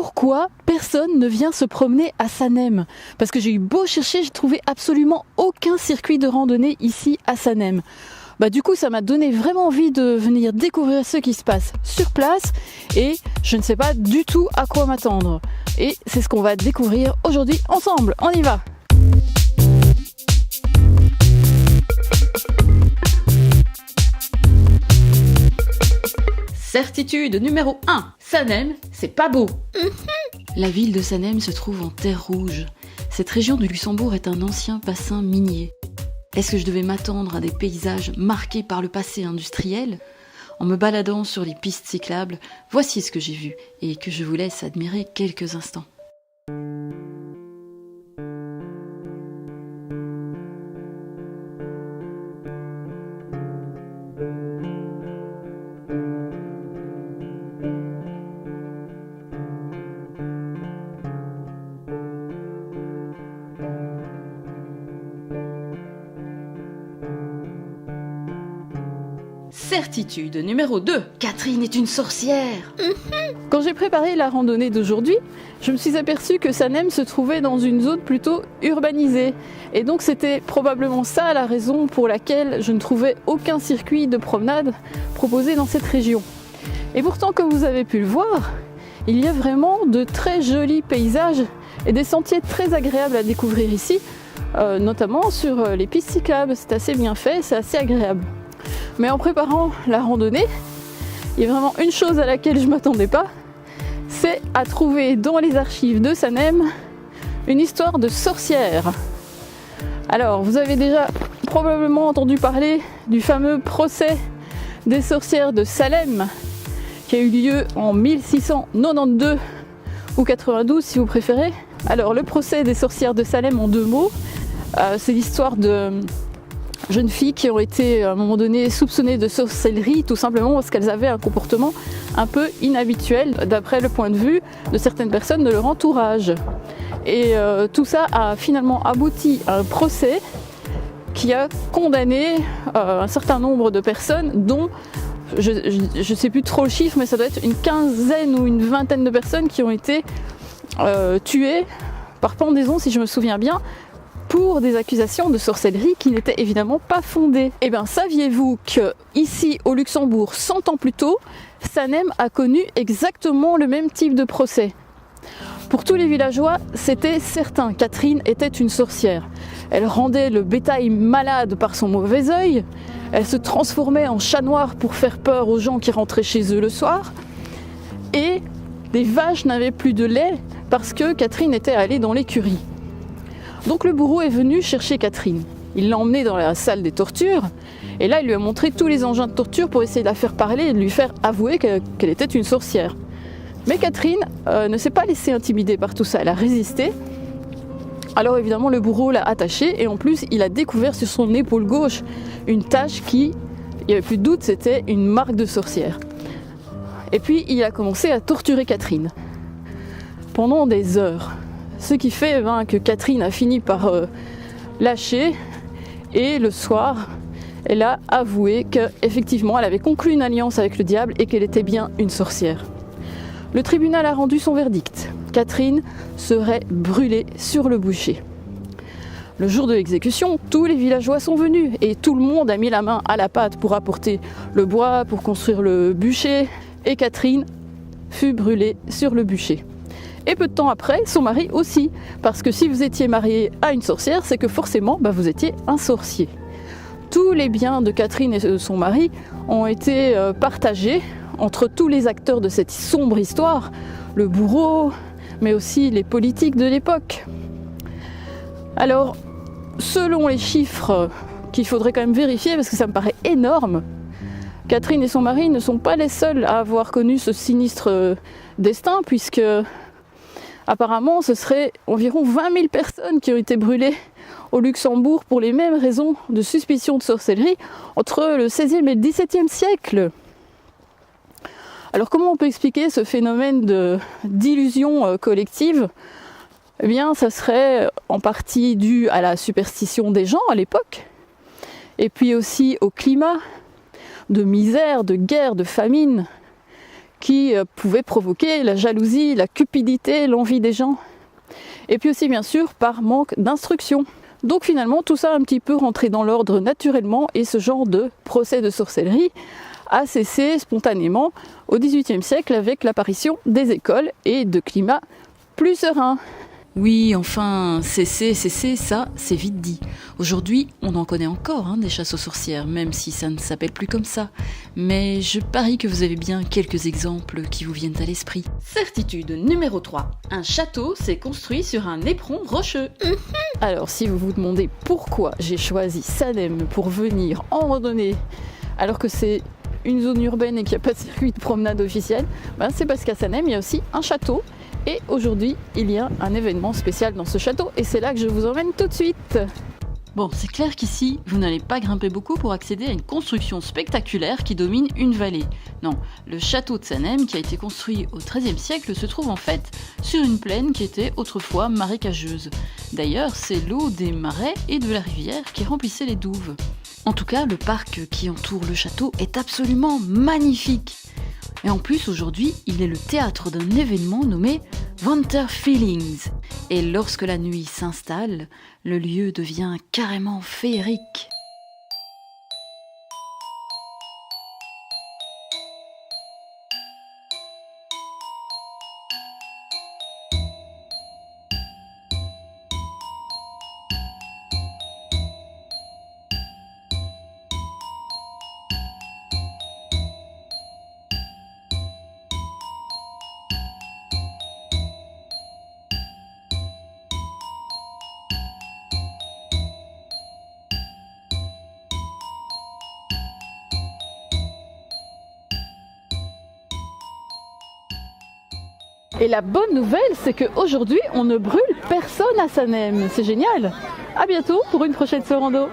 pourquoi personne ne vient se promener à Sanem? Parce que j'ai eu beau chercher, j'ai trouvé absolument aucun circuit de randonnée ici à Sanem. Du coup, ça m'a donné vraiment envie de venir découvrir ce qui se passe sur place et je ne sais pas du tout à quoi m'attendre. Et c'est ce qu'on va découvrir aujourd'hui ensemble. On y va! Certitude numéro 1, Sanem, c'est pas beau. La ville de Sanem se trouve en terre rouge. Cette région du Luxembourg est un ancien bassin minier. Est-ce que je devais m'attendre à des paysages marqués par le passé industriel? En me baladant sur les pistes cyclables, voici ce que j'ai vu et que je vous laisse admirer quelques instants. Certitude numéro 2, Catherine est une sorcière. Quand j'ai préparé la randonnée d'aujourd'hui, je me suis aperçue que Sanem se trouvait dans une zone plutôt urbanisée. Et donc c'était probablement ça la raison pour laquelle je ne trouvais aucun circuit de promenade proposé dans cette région. Et pourtant, comme vous avez pu le voir, il y a vraiment de très jolis paysages et des sentiers très agréables à découvrir ici, notamment sur les pistes cyclables. C'est assez bien fait, c'est assez agréable. Mais en préparant la randonnée, il y a vraiment une chose à laquelle je ne m'attendais pas, c'est à trouver dans les archives de Sanem une histoire de sorcière. Alors, vous avez déjà probablement entendu parler du fameux procès des sorcières de Salem, qui a eu lieu en 1692 ou 92 si vous préférez. Alors, le procès des sorcières de Salem en 2 mots, c'est l'histoire de jeunes filles qui ont été à un moment donné soupçonnées de sorcellerie tout simplement parce qu'elles avaient un comportement un peu inhabituel d'après le point de vue de certaines personnes de leur entourage. Et tout ça a finalement abouti à un procès qui a condamné un certain nombre de personnes dont je ne sais plus trop le chiffre, mais ça doit être une quinzaine ou une vingtaine de personnes qui ont été tuées par pendaison, si je me souviens bien, pour des accusations de sorcellerie qui n'étaient évidemment pas fondées. Eh bien, saviez-vous que ici au Luxembourg, 100 ans plus tôt, Sanem a connu exactement le même type de procès? Pour tous les villageois, c'était certain, Catherine était une sorcière. Elle rendait le bétail malade par son mauvais œil, elle se transformait en chat noir pour faire peur aux gens qui rentraient chez eux le soir, et les vaches n'avaient plus de lait parce que Catherine était allée dans l'écurie. Donc le bourreau est venu chercher Catherine. Il l'a emmenée dans la salle des tortures et là il lui a montré tous les engins de torture pour essayer de la faire parler et de lui faire avouer qu'elle était une sorcière. Mais Catherine ne s'est pas laissée intimider par tout ça, elle a résisté. Alors évidemment le bourreau l'a attachée et en plus il a découvert sur son épaule gauche une tache qui, il n'y avait plus de doute, c'était une marque de sorcière. Et puis il a commencé à torturer Catherine pendant des heures. Ce qui fait que Catherine a fini par lâcher et le soir, elle a avoué qu'effectivement elle avait conclu une alliance avec le diable et qu'elle était bien une sorcière. Le tribunal a rendu son verdict. Catherine serait brûlée sur le bûcher. Le jour de l'exécution, tous les villageois sont venus et tout le monde a mis la main à la pâte pour apporter le bois, pour construire le bûcher. Et Catherine fut brûlée sur le bûcher. Et peu de temps après, son mari aussi. Parce que si vous étiez marié à une sorcière, c'est que forcément, vous étiez un sorcier. Tous les biens de Catherine et de son mari ont été partagés entre tous les acteurs de cette sombre histoire. Le bourreau, mais aussi les politiques de l'époque. Alors, selon les chiffres qu'il faudrait quand même vérifier, parce que ça me paraît énorme, Catherine et son mari ne sont pas les seuls à avoir connu ce sinistre destin, puisque apparemment, ce serait environ 20 000 personnes qui ont été brûlées au Luxembourg pour les mêmes raisons de suspicion de sorcellerie entre le XVIe et le XVIIe siècle. Alors comment on peut expliquer ce phénomène d'illusion collective? Eh bien, ça serait en partie dû à la superstition des gens à l'époque, et puis aussi au climat de misère, de guerre, de famine qui pouvaient provoquer la jalousie, la cupidité, l'envie des gens. Et puis aussi bien sûr par manque d'instruction. Donc finalement tout ça a un petit peu rentré dans l'ordre naturellement et ce genre de procès de sorcellerie a cessé spontanément au XVIIIe siècle avec l'apparition des écoles et de climats plus sereins. Oui, enfin, cesser, ça, c'est vite dit. Aujourd'hui, on en connaît encore des chasses aux sorcières, même si ça ne s'appelle plus comme ça. Mais je parie que vous avez bien quelques exemples qui vous viennent à l'esprit. Certitude numéro 3. Un château s'est construit sur un éperon rocheux. Alors, si vous vous demandez pourquoi j'ai choisi Sanem pour venir en randonnée, alors que c'est une zone urbaine et qu'il n'y a pas de circuit de promenade officiel, c'est parce qu'à Sanem, il y a aussi un château. Et aujourd'hui, il y a un événement spécial dans ce château et c'est là que je vous emmène tout de suite. Bon, c'est clair qu'ici, vous n'allez pas grimper beaucoup pour accéder à une construction spectaculaire qui domine une vallée. Non, le château de Sanem, qui a été construit au XIIIe siècle, se trouve en fait sur une plaine qui était autrefois marécageuse. D'ailleurs, c'est l'eau des marais et de la rivière qui remplissait les douves. En tout cas, le parc qui entoure le château est absolument magnifique. Et en plus, aujourd'hui, il est le théâtre d'un événement nommé Winter Feelings. Et lorsque la nuit s'installe, le lieu devient carrément féerique. Et la bonne nouvelle, c'est qu'aujourd'hui, on ne brûle personne à Sanem. C'est génial. À bientôt pour une prochaine Sorando.